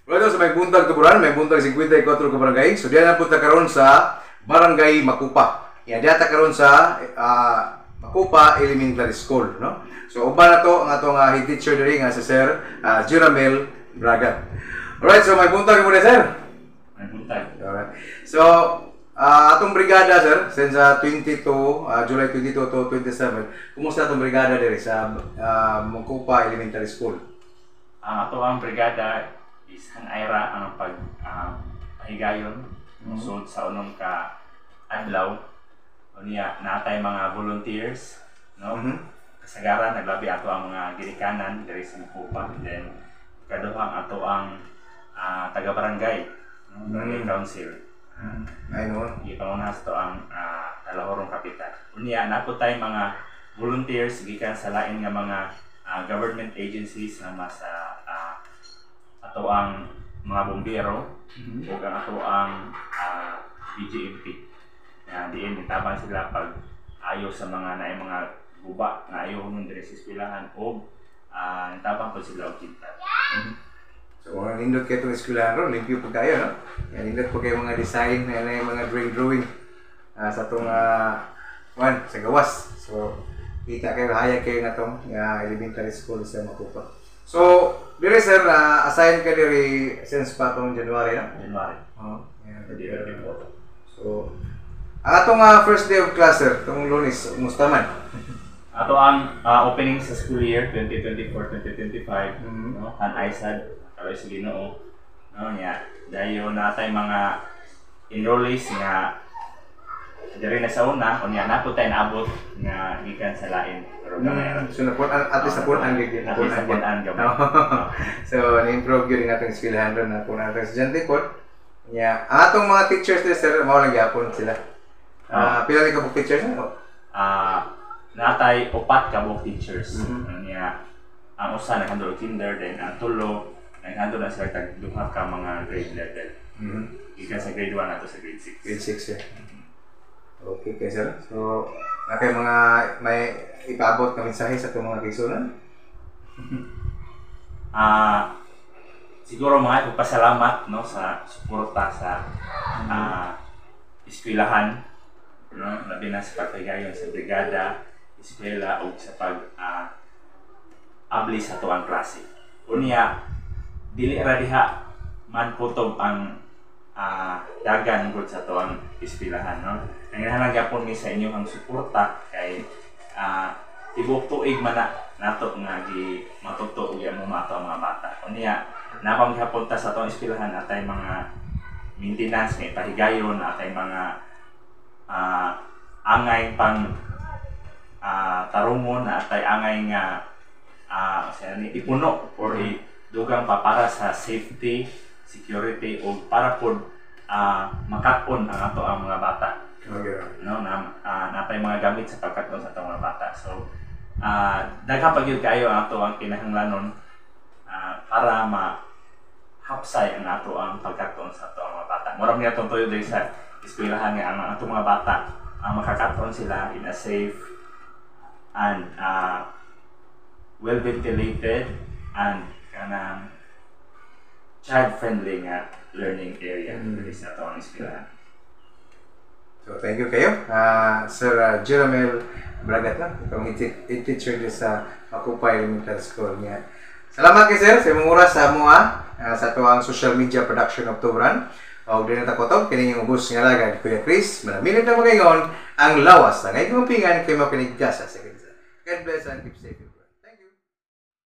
Wala ito sa may buntag tuburan, may buntag 54 ka barangay. So diyan na punta karon sa Barangay Makupa. Yan diyan ta karon sa Makupa Elementary School, no? So uban na to ang atong head teacher diri nga si Sir Jiramel Bragat. Alright, so may buntag mo na sir. May buntag. Alright. So atong brigada sir, since July 22 to 27, kumusta atong brigada diri sa Makupa Elementary School? Ang ato ang brigada is hanayra ang pahigayon musod sa unong ka adlaw. Unya natay mga volunteers, no? Kasagaran naglabi ato ang mga ginikanan diri sa Makupa. Then kaduha ato ang taga-barangay, no? Barangay council. I know. Ipangunahas to ang Talahorong kapital. Unya napo tay mga volunteers gikan sa lain nga mga government agencies sama sa ato ang mga bombero o ang ato ang BGMP. Diin itabang sila pag ayo sa mga naay mga guba na ayo human diri sa eskwelahan o itabang po sila og kinta. So mga nindot kayo itong eskwelahan ron, limpyo po kayo, no? Nindot po kayo mga design, mga drawing sa itong sa gawas. So kita kayo, hayag kayo na itong elementary school sa Makupa. So, dire sir, assign ka diri since pa itong January, no? January. So, ang atong first day of class sir, itong Lunes, kumusta man? Ato ang opening sa school year 2024-2025, no? An-ISAD, kaloy sa Ginoo, no? Dayo natay mga enrollees nga diri na sa una, unya na po tayo naabot nga gikan sa lain. Pero so at least napunan gid napunan gamay. So na-improve gyud ang atong eskwelahan ron na atong estudyante po. Nya atong mga teachers din sir mao lang gyapon sila. Pila ni ka teachers no? Natay 4 ka teachers. Nya ang usa naghandle kinder, then ang tulo naghandle na sila tag duha ka mga grade level. Gikan sa grade 1 ato sa grade 6. Grade 6 yeah. Okay, sir. So, nakay mga may ipaabot na mensahe sa itong mga kaisunan? Siguro mga ipagpasalamat, no, sa suporta sa eskwelahan, no, labi na sa pagkagayon sa brigada, eskwela o sa abli sa tuwang klase. Unya, dili ra diha man putob ang dagan gud sa tuwang eskwelahan, no. Nangihanglan gyapon mi sa inyong suporta kay tibok tuig man nato nga gi matuto gyud mo mato ang mga bata. Unya napam gyapon ta sa tuwang eskwelahan atay mga maintenance nga pahigayon, atay mga angay pang tarungon, atay angay nga ipuno or dugang pa para sa safety, security o para pod makakon ang ato ang mga bata. Okay. No, napay mga gamit sa pagkaton sa atong mga bata. So daghan pa gyud kayo ang ato ang kinahanglanon para mahapsay ang ato ang pagkaton sa ato ang mga bata. Mura niya tong tuyo diri sa eskwelahan nga ang ato mga bata makakaton sila in a safe and well ventilated and kanang child-friendly nga learning area diri sa atong eskwelahan. So, thank you kayo. Sir Jiramel Bragat na, itong teacher din sa Makupa Elementary School niya. Salamat kay sir sa imong oras sa mga sa tuwang social media production of Tuburan. O din na takotog, kining yung ubos nga lagay, Kuya Chris, manamilit na magayon ang lawas na ngayon kumpingan kay makinigkasa sa kanisa. God bless and keep safe.